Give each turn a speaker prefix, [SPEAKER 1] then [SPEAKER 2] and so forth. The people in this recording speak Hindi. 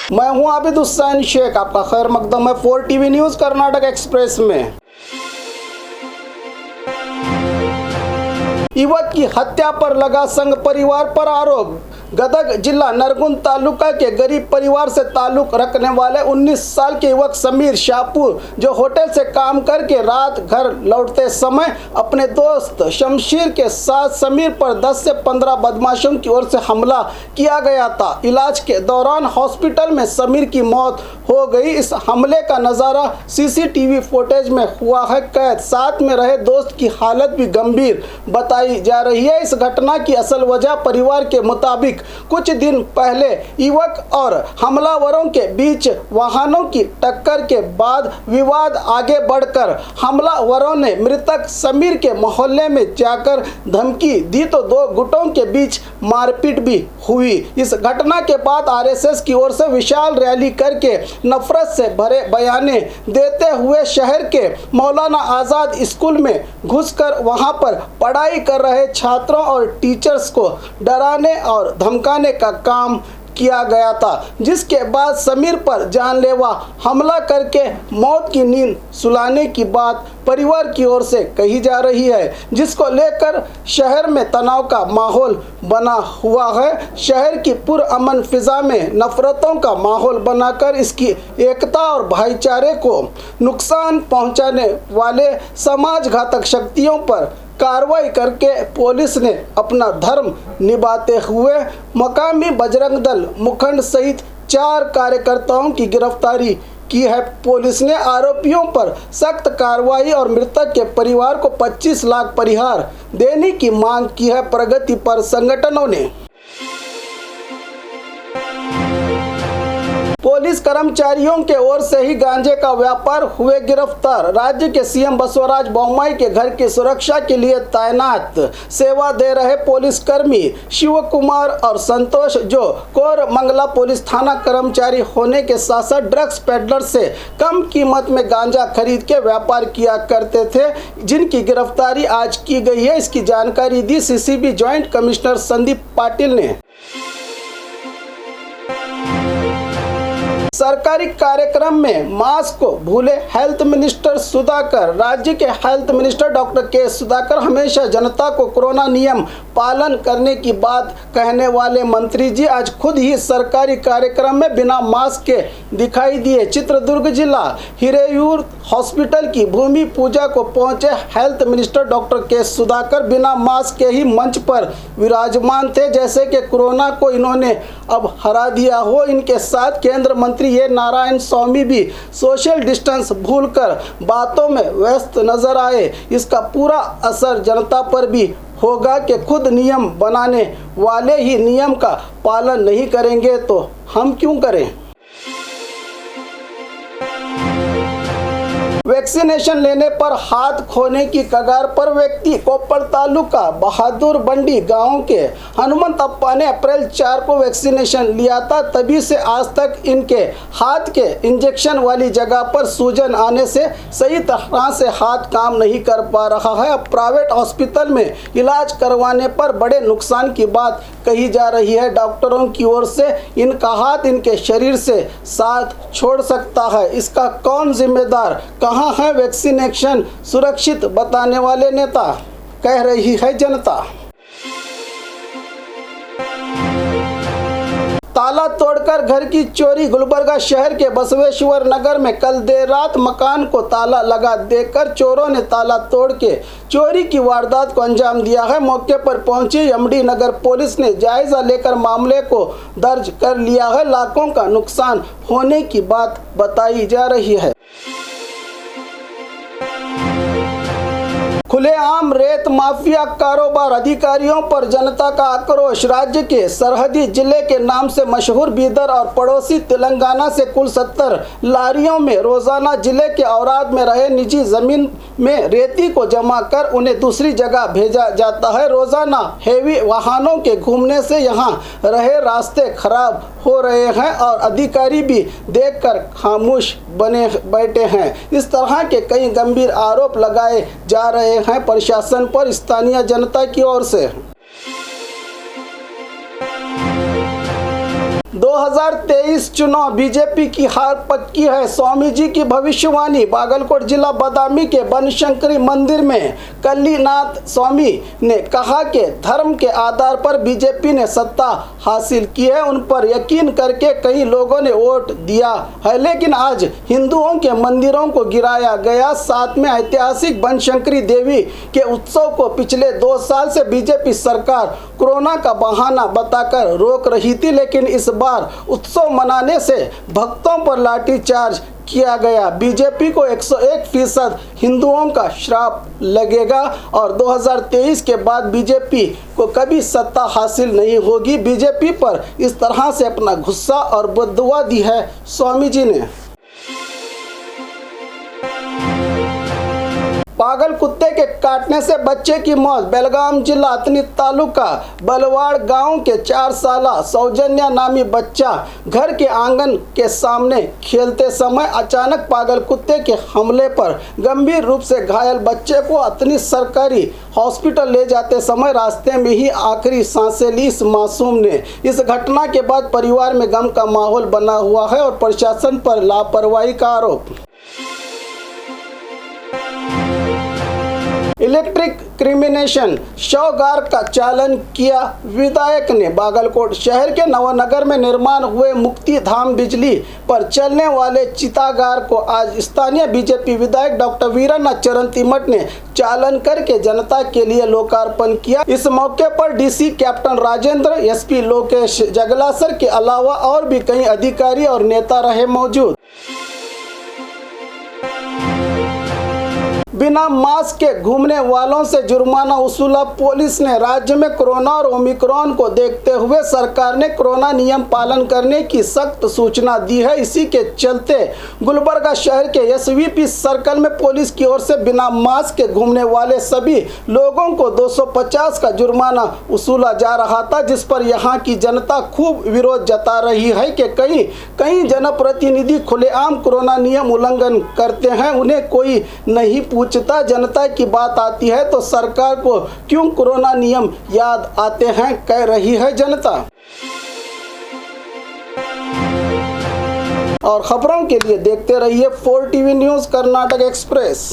[SPEAKER 1] मैं हूं आबिद हुसैन शेख, आपका खैर मकदम है 4 टीवी न्यूज कर्नाटक एक्सप्रेस में। युवक की हत्या पर लगा संघ परिवार पर आरोप। गदग जिला नरगुन तालुका के गरीब परिवार से ताल्लुक रखने वाले 19 साल के युवक समीर शाहपुर, जो होटल से काम करके रात घर लौटते समय अपने दोस्त शमशीर के साथ समीर पर 10 से 15 बदमाशों की ओर से हमला किया गया था। इलाज के दौरान हॉस्पिटल में समीर की मौत हो गई। इस हमले का नज़ारा सीसीटीवी फुटेज में हुआ है कैद। साथ में रहे दोस्त की हालत भी गंभीर बताई जा रही है। इस घटना की असल वजह परिवार के मुताबिक कुछ दिन पहले युवक और हमलावरों के बीच वाहनों की टक्कर के बाद विवाद आगे बढ़कर हमलावरों ने मृतक समीर के मोहल्ले में जाकर धमकी दी तो दो गुटों के बीच मारपीट भी हुई। इस घटना के बाद आरएसएस की ओर से विशाल रैली करके नफरत से भरे बयाने देते हुए शहर के मौलाना आज़ाद स्कूल में घुसकर वहां पर पढ़ाई कर रहे छात्रों और टीचर्स को डराने और धमकाने का काम किया गया था, जिसके बाद समीर पर जानलेवा हमला करके मौत की नींद सुलाने की बात परिवार की ओर से कही जा रही है, जिसको लेकर शहर में तनाव का माहौल बना हुआ है। शहर की पुरअमन फिजा में नफरतों का माहौल बनाकर इसकी एकता और भाईचारे को नुकसान पहुंचाने वाले समाजघातक शक्तियों पर कार्रवाई करके पुलिस ने अपना धर्म निभाते हुए मकामी बजरंग दल मुखंड सहित 4 कार्यकर्ताओं की गिरफ्तारी की है। पुलिस ने आरोपियों पर सख्त कार्रवाई और मृतक के परिवार को 25 लाख परिहार देने की मांग की है। प्रगति पर संगठनों ने पुलिस कर्मचारियों के ओर से ही गांजे का व्यापार हुए गिरफ्तार। राज्य के सीएम बसवराज बोम्मई के घर की सुरक्षा के लिए तैनात सेवा दे रहे पुलिसकर्मी शिव कुमार और संतोष, जो कोरमंगला पुलिस थाना कर्मचारी होने के साथ साथ ड्रग्स पेडलर से कम कीमत में गांजा खरीद के व्यापार किया करते थे, जिनकी गिरफ्तारी आज की गई है। इसकी जानकारी दी CCB joint commissioner Sandeep Patil ने। सरकारी कार्यक्रम में मास्क को भूले हेल्थ मिनिस्टर सुधाकर। राज्य के हेल्थ मिनिस्टर डॉक्टर के सुधाकर हमेशा जनता को कोरोना नियम पालन करने की बात कहने वाले मंत्री जी आज खुद ही सरकारी कार्यक्रम में बिना मास्क के दिखाई दिए। चित्रदुर्ग जिला हिरेयूर हॉस्पिटल की भूमि पूजा को पहुंचे हेल्थ मिनिस्टर डॉक्टर के सुधाकर बिना मास्क के ही मंच पर विराजमान थे, जैसे कि कोरोना को इन्होंने अब हरा दिया हो। इनके साथ केंद्र मंत्री ये नारायण स्वामी भी सोशल डिस्टेंस भूलकर बातों में व्यस्त नजर आए। इसका पूरा असर जनता पर भी होगा कि खुद नियम बनाने वाले ही नियम का पालन नहीं करेंगे तो हम क्यों करें। वैक्सीनेशन लेने पर हाथ खोने की कगार पर व्यक्ति कोप्पड़ तालुका बहादुर बंडी गांव के हनुमंत अप्पा ने अप्रैल 4 को वैक्सीनेशन लिया था। तभी से आज तक इनके हाथ के इंजेक्शन वाली जगह पर सूजन आने से सही तरह से हाथ काम नहीं कर पा रहा है। अब प्राइवेट हॉस्पिटल में इलाज करवाने पर बड़े नुकसान की बात कही जा रही है। डॉक्टरों की ओर से इनका हाथ इनके शरीर से साथ छोड़ सकता है। इसका कौन जिम्मेदार, कहाँ है वैक्सीनेशन सुरक्षित बताने वाले नेता, कह रही है जनता। ताला तोड़कर घर की चोरी। गुलबर्गा शहर के बसवेश्वर नगर में कल देर रात मकान को ताला लगा देकर चोरों ने ताला तोड़ के चोरी की वारदात को अंजाम दिया है। मौके पर पहुंची एमडी नगर पुलिस ने जायजा लेकर मामले को दर्ज कर लिया है। लाखों का नुकसान होने की बात बताई जा रही है। खुलेआम रेत माफिया कारोबार, अधिकारियों पर जनता का आक्रोश। राज्य के सरहदी जिले के नाम से मशहूर बीदर और पड़ोसी तेलंगाना से कुल 70 लारियों में रोजाना जिले के औराद में रहे निजी जमीन में रेती को जमा कर उन्हें दूसरी जगह भेजा जाता है। रोजाना हेवी वाहनों के घूमने से यहाँ रहे रास्ते खराब हो रहे हैं और अधिकारी भी देखकर खामोश बने बैठे हैं। इस तरह के कई गंभीर आरोप लगाए जा रहे हैं प्रशासन पर स्थानीय जनता की ओर से। 2023 चुनाव बीजेपी की हार पक्की है। स्वामी जी की भविष्यवाणी। बागलकोट जिला बदामी के बनशंकरी मंदिर में कल्लीनाथ स्वामी ने कहा कि धर्म के आधार पर बीजेपी ने सत्ता हासिल की है। उन पर यकीन करके कई लोगों ने वोट दिया है, लेकिन आज हिंदुओं के मंदिरों को गिराया गया। साथ में ऐतिहासिक बनशंकरी देवी के उत्सव को पिछले 2 साल से बीजेपी सरकार कोरोना का बहाना बताकर रोक रही थी, लेकिन इस बार उत्सव मनाने से भक्तों पर लाठीचार्ज किया गया। बीजेपी को 101% हिंदुओं का श्राप लगेगा और 2023 के बाद बीजेपी को कभी सत्ता हासिल नहीं होगी। बीजेपी पर इस तरह से अपना गुस्सा और बददुआ दी है स्वामी जी ने। पागल कुत्ते के काटने से बच्चे की मौत। बेलगाम जिला अतनी तालुका बलवाड़ गांव के 4 साला सौजन्या नामी बच्चा घर के आंगन के सामने खेलते समय अचानक पागल कुत्ते के हमले पर गंभीर रूप से घायल बच्चे को अतनी सरकारी हॉस्पिटल ले जाते समय रास्ते में ही आखिरी सांसें ली इस मासूम ने। इस घटना के बाद परिवार में गम का माहौल बना हुआ है और प्रशासन पर लापरवाही का आरोप। इलेक्ट्रिक क्रिमिनेशन शवगार का चालन किया विधायक ने। बागलकोट शहर के नवनगर में निर्माण हुए मुक्ति धाम बिजली पर चलने वाले चितागार को आज स्थानीय बीजेपी विधायक डॉक्टर वीरनाथ चरण तिमट ने चालन करके जनता के लिए लोकार्पण किया। इस मौके पर DC captain Rajendra, SP Lokesh Jaglasar के अलावा और भी कई अधिकारी और नेता रहे मौजूद। बिना मास्क के घूमने वालों से जुर्माना वसूला पुलिस ने। राज्य में कोरोना और ओमिक्रॉन को देखते हुए सरकार ने कोरोना नियम पालन करने की सख्त सूचना दी है। इसी के चलते गुलबर्गा शहर के एसवीपी सर्कल में पुलिस की ओर से बिना मास्क के घूमने वाले सभी लोगों को 250 का जुर्माना वसूला जा रहा था, जिस पर यहाँ की जनता खूब विरोध जता रही है कि कई जनप्रतिनिधि खुलेआम कोरोना नियम उल्लंघन करते हैं, उन्हें कोई नहीं पूछता। जनता की बात आती है तो सरकार को क्यों कोरोना नियम याद आते हैं, कह रही है जनता। और खबरों के लिए देखते रहिए 4 टीवी न्यूज़ कर्नाटक एक्सप्रेस।